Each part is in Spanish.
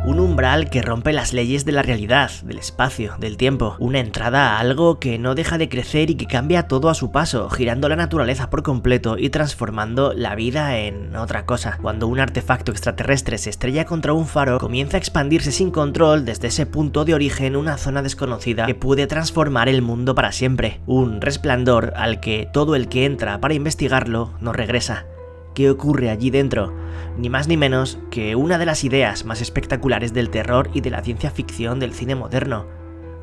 Un umbral que rompe las leyes de la realidad, del espacio, del tiempo. Una entrada a algo que no deja de crecer y que cambia todo a su paso, girando la naturaleza por completo y transformando la vida en otra cosa. Cuando un artefacto extraterrestre se estrella contra un faro, comienza a expandirse sin control desde ese punto de origen una zona desconocida que puede transformar el mundo para siempre. Un resplandor al que todo el que entra para investigarlo no regresa. ¿Qué ocurre allí dentro? Ni más ni menos que una de las ideas más espectaculares del terror y de la ciencia ficción del cine moderno.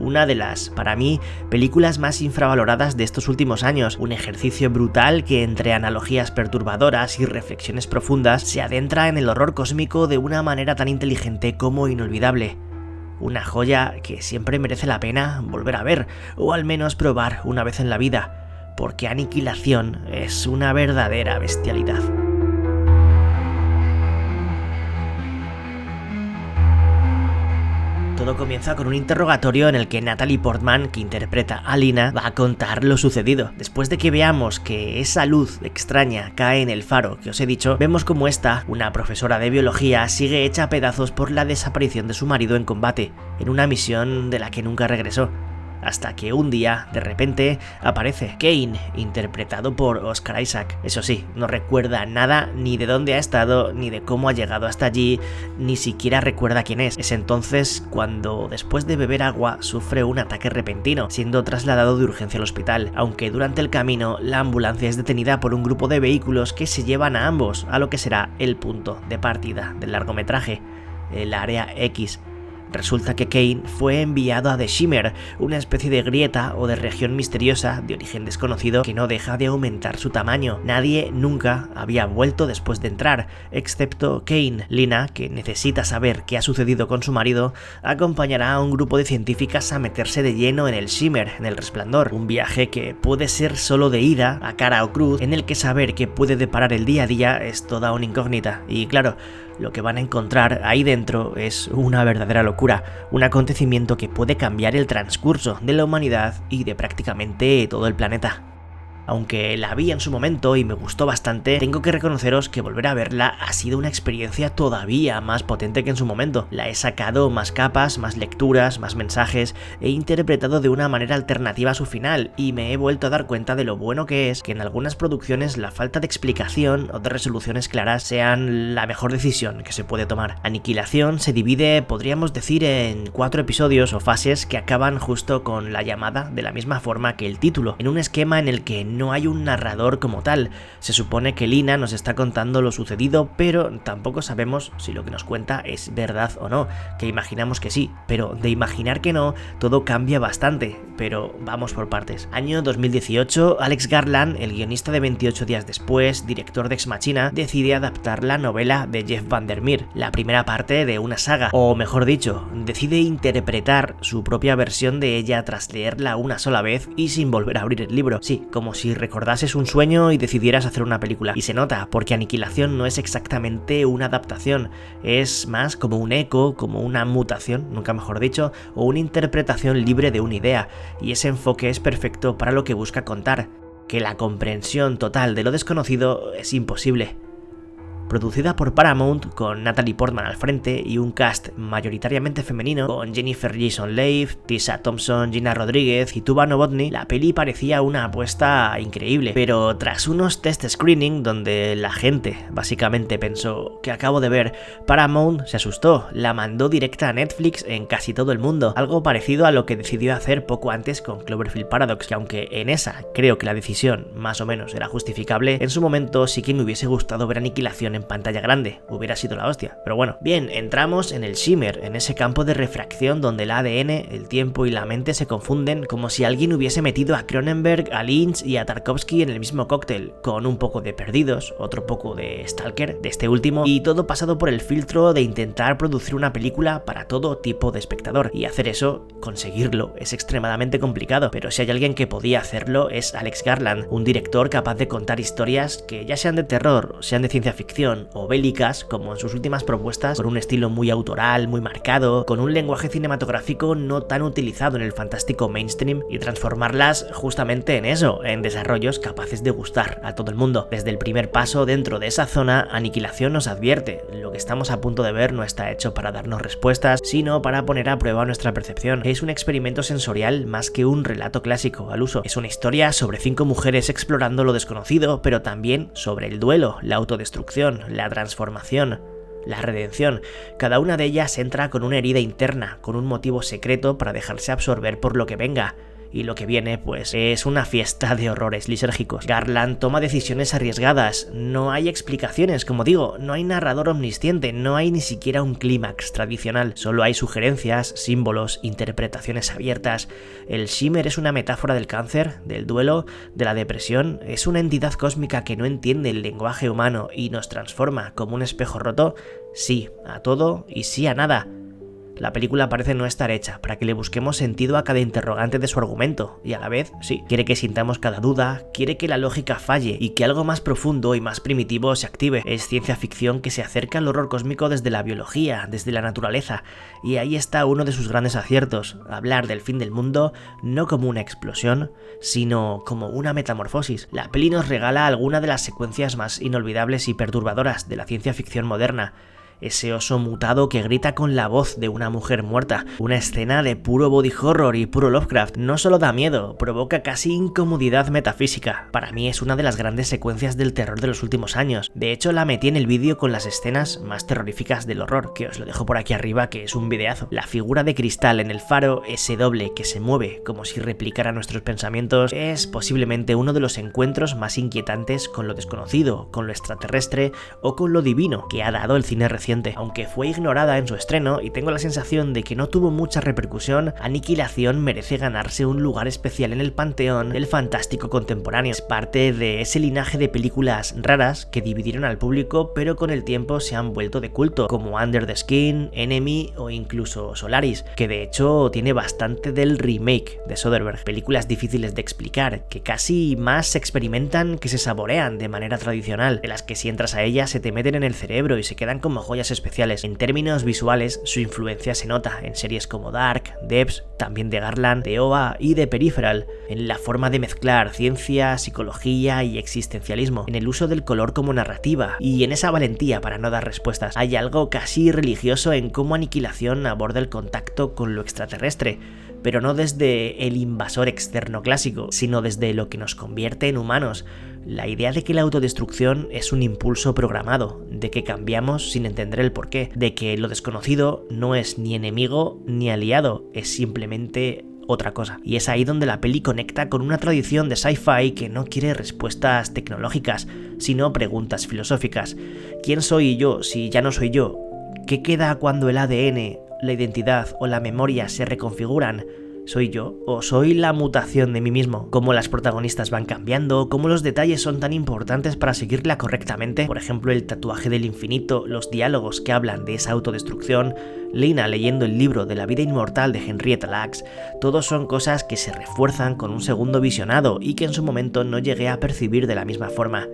Una de las, para mí, películas más infravaloradas de estos últimos años, un ejercicio brutal que entre analogías perturbadoras y reflexiones profundas se adentra en el horror cósmico de una manera tan inteligente como inolvidable. Una joya que siempre merece la pena volver a ver, o al menos probar una vez en la vida, porque Aniquilación es una verdadera bestialidad. Todo comienza con un interrogatorio en el que Natalie Portman, que interpreta a Lina, va a contar lo sucedido. Después de que veamos que esa luz extraña cae en el faro que os he dicho, vemos como esta, una profesora de biología, sigue hecha a pedazos por la desaparición de su marido en combate, en una misión de la que nunca regresó. Hasta que un día, de repente, aparece Kane, interpretado por Oscar Isaac. Eso sí, no recuerda nada ni de dónde ha estado, ni de cómo ha llegado hasta allí, ni siquiera recuerda quién es. Es entonces cuando, después de beber agua, sufre un ataque repentino, siendo trasladado de urgencia al hospital, aunque durante el camino la ambulancia es detenida por un grupo de vehículos que se llevan a ambos a lo que será el punto de partida del largometraje, el Área X. Resulta que Kane fue enviado a The Shimmer, una especie de grieta o de región misteriosa de origen desconocido que no deja de aumentar su tamaño. Nadie nunca había vuelto después de entrar, excepto Kane. Lina, que necesita saber qué ha sucedido con su marido, acompañará a un grupo de científicas a meterse de lleno en el Shimmer, en el Resplandor, un viaje que puede ser solo de ida, a cara o cruz, en el que saber qué puede deparar el día a día es toda una incógnita. Y claro, lo que van a encontrar ahí dentro es una verdadera locura, un acontecimiento que puede cambiar el transcurso de la humanidad y de prácticamente todo el planeta. Aunque la vi en su momento y me gustó bastante, tengo que reconoceros que volver a verla ha sido una experiencia todavía más potente que en su momento. La he sacado más capas, más lecturas, más mensajes, he interpretado de una manera alternativa a su final y me he vuelto a dar cuenta de lo bueno que es que en algunas producciones la falta de explicación o de resoluciones claras sean la mejor decisión que se puede tomar. Aniquilación se divide, podríamos decir, en 4 episodios o fases que acaban justo con la llamada de la misma forma que el título, en un esquema en el que no hay un narrador como tal. Se supone que Lina nos está contando lo sucedido, pero tampoco sabemos si lo que nos cuenta es verdad o no, que imaginamos que sí, pero de imaginar que no, todo cambia bastante, pero vamos por partes. Año 2018, Alex Garland, el guionista de 28 días después, director de Ex Machina, decide adaptar la novela de Jeff Vandermeer, la primera parte de una saga, o mejor dicho, decide interpretar su propia versión de ella tras leerla una sola vez y sin volver a abrir el libro. Sí, como si recordases un sueño y decidieras hacer una película. Y se nota, porque Aniquilación no es exactamente una adaptación, es más como un eco, como una mutación, nunca mejor dicho, o una interpretación libre de una idea, y ese enfoque es perfecto para lo que busca contar, que la comprensión total de lo desconocido es imposible. Producida por Paramount, con Natalie Portman al frente y un cast mayoritariamente femenino, con Jennifer Jason Leigh, Tessa Thompson, Gina Rodríguez y Tuba Novotny, la peli parecía una apuesta increíble, pero tras unos test screening donde la gente básicamente pensó "¿Qué acabo de ver?", Paramount se asustó, la mandó directa a Netflix en casi todo el mundo, algo parecido a lo que decidió hacer poco antes con Cloverfield Paradox, que aunque en esa creo que la decisión más o menos era justificable, en su momento sí que me hubiese gustado ver Aniquilación en pantalla grande, hubiera sido la hostia. Pero bueno, bien, entramos en el Shimmer, en ese campo de refracción donde el ADN, el tiempo y la mente se confunden, como si alguien hubiese metido a Cronenberg, a Lynch y a Tarkovsky en el mismo cóctel, con un poco de Perdidos, otro poco de Stalker, de este último, y todo pasado por el filtro de intentar producir una película para todo tipo de espectador. Y hacer eso, conseguirlo, es extremadamente complicado, pero si hay alguien que podía hacerlo es Alex Garland, un director capaz de contar historias que ya sean de terror, sean de ciencia ficción, acción o bélicas, como en sus últimas propuestas, con un estilo muy autoral, muy marcado, con un lenguaje cinematográfico no tan utilizado en el fantástico mainstream, y transformarlas justamente en eso, en desarrollos capaces de gustar a todo el mundo. Desde el primer paso dentro de esa zona, Aniquilación nos advierte: lo que estamos a punto de ver no está hecho para darnos respuestas, sino para poner a prueba nuestra percepción. Es un experimento sensorial más que un relato clásico al uso. Es una historia sobre 5 mujeres explorando lo desconocido, pero también sobre el duelo, la autodestrucción, la transformación, la redención. Cada una de ellas entra con una herida interna, con un motivo secreto para dejarse absorber por lo que venga. Y lo que viene, pues, es una fiesta de horrores lisérgicos. Garland toma decisiones arriesgadas, no hay explicaciones, como digo, no hay narrador omnisciente, no hay ni siquiera un clímax tradicional, solo hay sugerencias, símbolos, interpretaciones abiertas. El Shimmer es una metáfora del cáncer, del duelo, de la depresión, es una entidad cósmica que no entiende el lenguaje humano y nos transforma como un espejo roto, sí a todo y sí a nada. La película parece no estar hecha para que le busquemos sentido a cada interrogante de su argumento, y a la vez, sí, quiere que sintamos cada duda, quiere que la lógica falle y que algo más profundo y más primitivo se active. Es ciencia ficción que se acerca al horror cósmico desde la biología, desde la naturaleza, y ahí está uno de sus grandes aciertos: hablar del fin del mundo no como una explosión, sino como una metamorfosis. La peli nos regala alguna de las secuencias más inolvidables y perturbadoras de la ciencia ficción moderna. Ese oso mutado que grita con la voz de una mujer muerta, una escena de puro body horror y puro Lovecraft. No solo da miedo, provoca casi incomodidad metafísica. Para mí es una de las grandes secuencias del terror de los últimos años. De hecho, la metí en el vídeo con las escenas más terroríficas del horror, que os lo dejo por aquí arriba, que es un videazo. La figura de cristal en el faro, ese doble que se mueve como si replicara nuestros pensamientos, es posiblemente uno de los encuentros más inquietantes con lo desconocido, con lo extraterrestre o con lo divino que ha dado el cine reciente. Aunque fue ignorada en su estreno y tengo la sensación de que no tuvo mucha repercusión, Aniquilación merece ganarse un lugar especial en el panteón del fantástico contemporáneo. Es parte de ese linaje de películas raras que dividieron al público, pero con el tiempo se han vuelto de culto, como Under the Skin, Enemy o incluso Solaris, que de hecho tiene bastante del remake de Soderbergh. Películas difíciles de explicar, que casi más se experimentan que se saborean de manera tradicional, de las que si entras a ellas se te meten en el cerebro y se quedan como joyas especiales. En términos visuales, su influencia se nota en series como Dark, Debs, también de Garland, de OA y de Peripheral, en la forma de mezclar ciencia, psicología y existencialismo, en el uso del color como narrativa y en esa valentía para no dar respuestas. Hay algo casi religioso en cómo Aniquilación aborda el contacto con lo extraterrestre, pero no desde el invasor externo clásico, sino desde lo que nos convierte en humanos. La idea de que la autodestrucción es un impulso programado, de que cambiamos sin entender el porqué, de que lo desconocido no es ni enemigo ni aliado, es simplemente otra cosa. Y es ahí donde la peli conecta con una tradición de sci-fi que no quiere respuestas tecnológicas, sino preguntas filosóficas. ¿Quién soy yo si ya no soy yo? ¿Qué queda cuando el ADN, la identidad o la memoria se reconfiguran? ¿Soy yo? ¿O soy la mutación de mí mismo? ¿Cómo las protagonistas van cambiando? ¿Cómo los detalles son tan importantes para seguirla correctamente? Por ejemplo, el tatuaje del infinito, los diálogos que hablan de esa autodestrucción, Lina leyendo el libro de la vida inmortal de Henrietta Lacks, todos son cosas que se refuerzan con un segundo visionado y que en su momento no llegué a percibir de la misma forma.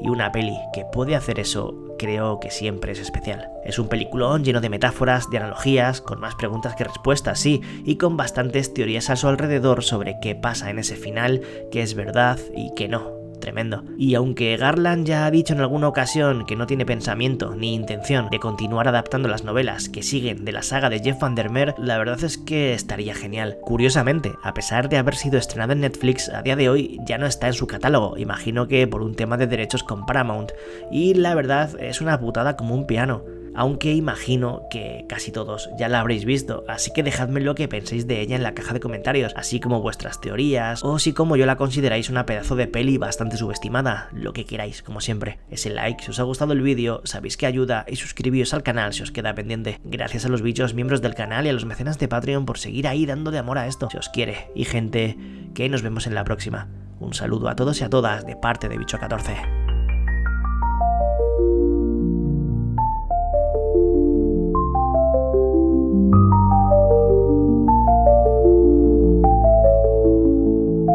Y una peli que puede hacer eso, creo que siempre es especial. Es un peliculón lleno de metáforas, de analogías, con más preguntas que respuestas, sí, y con bastantes teorías a su alrededor sobre qué pasa en ese final, qué es verdad y qué no. Tremendo. Y aunque Garland ya ha dicho en alguna ocasión que no tiene pensamiento ni intención de continuar adaptando las novelas que siguen de la saga de Jeff Vandermeer, la verdad es que estaría genial. Curiosamente, a pesar de haber sido estrenada en Netflix, a día de hoy ya no está en su catálogo, imagino que por un tema de derechos con Paramount, y la verdad es una putada como un piano. Aunque imagino que casi todos ya la habréis visto, así que dejadme lo que penséis de ella en la caja de comentarios, así como vuestras teorías, o si como yo la consideráis una pedazo de peli bastante subestimada, lo que queráis, como siempre. Ese like si os ha gustado el vídeo, sabéis que ayuda, y suscribíos al canal si os queda pendiente. Gracias a los bichos miembros del canal y a los mecenas de Patreon por seguir ahí dándole amor a esto, si os quiere. Y gente, que nos vemos en la próxima. Un saludo a todos y a todas de parte de Bicho14.